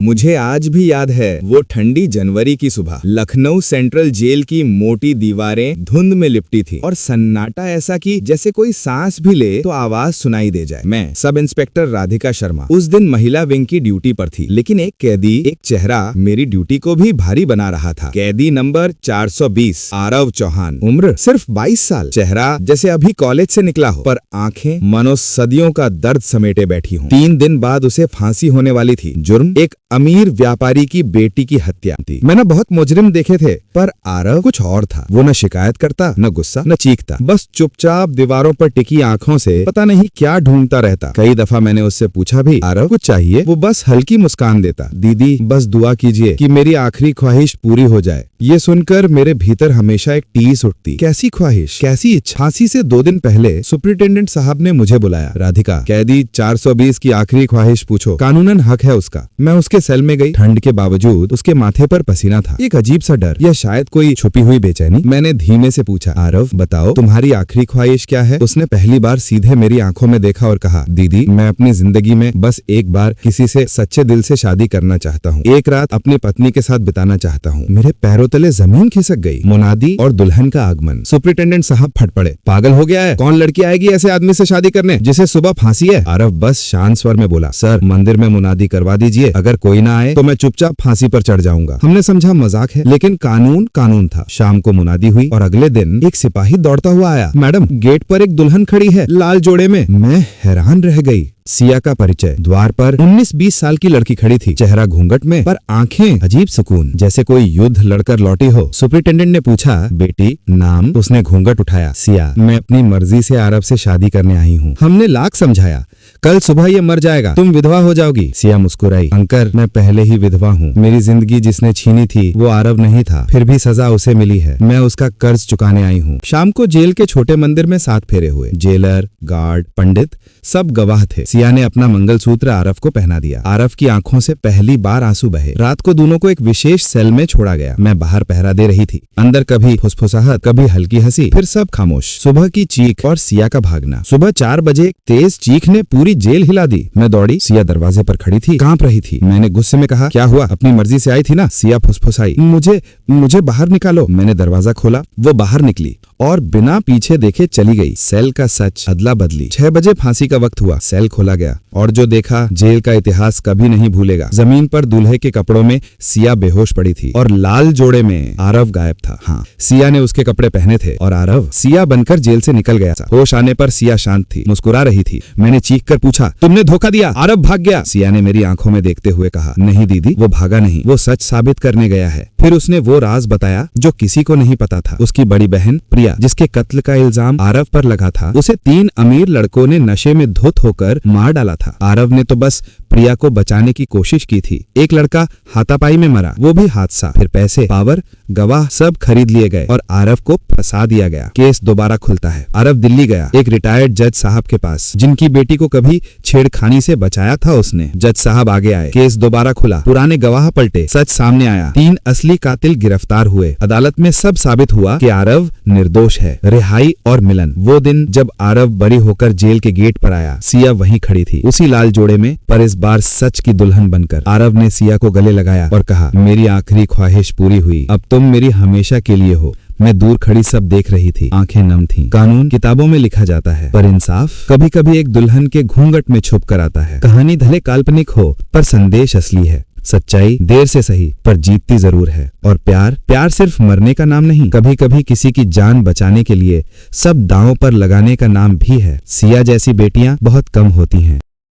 मुझे आज भी याद है वो ठंडी जनवरी की सुबह। लखनऊ सेंट्रल जेल की मोटी दीवारें धुंध में लिपटी थी और सन्नाटा ऐसा कि जैसे कोई सांस भी ले तो आवाज सुनाई दे जाए। मैं सब इंस्पेक्टर राधिका शर्मा उस दिन महिला विंग की ड्यूटी पर थी, लेकिन एक कैदी, एक चेहरा मेरी ड्यूटी को भी भारी बना रहा था। कैदी नंबर 420 आरव चौहान, उम्र सिर्फ 22 साल। चेहरा जैसे अभी कॉलेज से निकला हो, पर आंखें मानो सदियों का दर्द समेटे बैठी हों। 3 दिन बाद उसे फांसी होने वाली थी। जुर्म एक अमीर व्यापारी की बेटी की हत्या थी। मैंने बहुत मुजरिम देखे थे, पर आरव कुछ और था। वो न शिकायत करता, न गुस्सा, न चीखता, बस चुपचाप दीवारों पर टिकी आंखों से पता नहीं क्या ढूंढता रहता। कई दफा मैंने उससे पूछा भी, आरव कुछ चाहिए? वो बस हल्की मुस्कान देता, दीदी बस दुआ कीजिए कि मेरी आखिरी ख्वाहिश पूरी हो जाए। ये सुनकर मेरे भीतर हमेशा एक टीस उठती। कैसी ख्वाहिश, कैसी इच्छा? फांसी से 2 दिन पहले सुपरिटेंडेंट साहब ने मुझे बुलाया। राधिका, कैदी 420 की आखिरी ख्वाहिश पूछो, कानूनन हक है उसका। मैं उसके सेल में गई। ठंड के बावजूद उसके माथे पर पसीना था, एक अजीब सा डर या शायद कोई छुपी हुई बेचैनी। मैंने धीमे से पूछा, आरव बताओ तुम्हारी आखिरी ख्वाहिश क्या है? उसने पहली बार सीधे मेरी आंखों में देखा और कहा, दीदी मैं अपनी जिंदगी में बस एक बार किसी से सच्चे दिल से शादी करना चाहता हूँ। एक रात अपनी पत्नी के साथ बिताना चाहता हूँ। मेरे पैरों तले जमीन खिसक गई। मुनादी और दुल्हन का आगमन। सुपरिटेंडेंट साहब फट पड़े, पागल हो गया है? कौन लड़की आएगी ऐसे आदमी से शादी करने जिसे सुबह फांसी है? आरव बस शांत स्वर में बोला, सर मंदिर में मुनादी करवा दीजिए, अगर कोई ना आए तो मैं चुपचाप फांसी पर चढ़ जाऊंगा। हमने समझा मजाक है, लेकिन कानून कानून था। शाम को मुनादी हुई और अगले दिन एक सिपाही दौड़ता हुआ आया, मैडम गेट पर एक दुल्हन खड़ी है लाल जोड़े में। मैं हैरान रह गई। सिया का परिचय। द्वार पर 19-20 साल की लड़की खड़ी थी, चेहरा घूंघट में, पर आंखें अजीब सुकून, जैसे कोई युद्ध लड़कर लौटी हो। सुपरिटेंडेंट ने पूछा, बेटी नाम? उसने घूंघट उठाया, सिया। मैं अपनी मर्जी से आरव से शादी करने आई हूँ। हमने लाख समझाया, कल सुबह ये मर जाएगा, तुम विधवा हो जाओगी। सिया मुस्कुराई, अंकल मैं पहले ही विधवा हूँ। मेरी जिंदगी जिसने छीनी थी वो आरव नहीं था, फिर भी सजा उसे मिली है। मैं उसका कर्ज चुकाने आई हूँ। शाम को जेल के छोटे मंदिर में 7 फेरे हुए। जेलर, गार्ड, पंडित सब गवाह थे। सिया ने अपना मंगलसूत्र आरव को पहना दिया। आरव की आंखों से पहली बार आंसू बहे। रात को दोनों को एक विशेष सेल में छोड़ा गया। मैं बाहर पहरा दे रही थी। अंदर कभी फुसफुसाहट, कभी हल्की हंसी, फिर सब खामोश। सुबह की चीख और सिया का भागना। सुबह 4 बजे एक तेज चीख ने पूरी जेल हिला दी। मैं दौड़ी। सिया दरवाजे पर खड़ी थी, कांप रही थी। मैंने गुस्से में कहा, क्या हुआ? अपनी मर्जी से आई थी ना? सिया फुसफुसाई, मुझे बाहर निकालो। मैंने दरवाजा खोला, वो बाहर निकली और बिना पीछे देखे चली गई। सेल का सच, अदला बदली। 6 बजे फांसी का वक्त हुआ। सेल खोला गया और जो देखा जेल का इतिहास कभी नहीं भूलेगा। जमीन पर दूल्हे के कपड़ों में सिया बेहोश पड़ी थी और लाल जोड़े में आरव गायब था। हाँ, सिया ने उसके कपड़े पहने थे और आरव सिया बनकर जेल से निकल गया था। होश आने पर सिया शांत थी, मुस्कुरा रही थी। मैंने चीख कर पूछा, तुमने धोखा दिया, आरव भाग गया। सिया ने मेरी आंखों में देखते हुए कहा, नहीं दीदी, वो भागा नहीं, वो सच साबित करने गया है। फिर उसने वो राज बताया जो किसी को नहीं पता था। उसकी बड़ी बहन प्रिया, जिसके कत्ल का इल्जाम आरव पर लगा था, उसे 3 अमीर लड़कों ने नशे में धुत होकर मार डाला था। आरव ने तो बस प्रिया को बचाने की कोशिश की थी। एक लड़का हाथापाई में मरा, वो भी हादसा। फिर पैसे, पावर, गवाह सब खरीद लिए गए और आरव को फंसा दिया गया। केस दोबारा खुलता है। आरव दिल्ली गया, एक रिटायर्ड जज साहब के पास, जिनकी बेटी को कभी छेड़खानी से बचाया था उसने। जज साहब आगे आए, केस दोबारा खुला, पुराने गवाह पलटे, सच सामने आया। 3 असली कातिल गिरफ्तार हुए। अदालत में सब साबित हुआ कि आरव निर्दोष है। रिहाई और मिलन। वो दिन जब आरव बरी होकर जेल के गेट पर आया, सिया वहीं खड़ी थी, उसी लाल जोड़े में, पर इस बार सच की दुल्हन बनकर। आरव ने सिया को गले लगाया और कहा, मेरी आखिरी ख्वाहिश पूरी हुई, अब तुम मेरी हमेशा के लिए हो। मैं दूर खड़ी सब देख रही थी, आंखें नम थीं। कानून किताबों में लिखा जाता है, पर इंसाफ कभी कभी एक दुल्हन के घूंघट में छुप कर आता है। कहानी भले काल्पनिक हो, पर संदेश असली है। सच्चाई देर से सही पर जीतती जरूर है। और प्यार सिर्फ मरने का नाम नहीं, कभी कभी किसी की जान बचाने के लिए सब दांव पर लगाने का नाम भी है। सिया जैसी बेटियां बहुत कम होती हैं।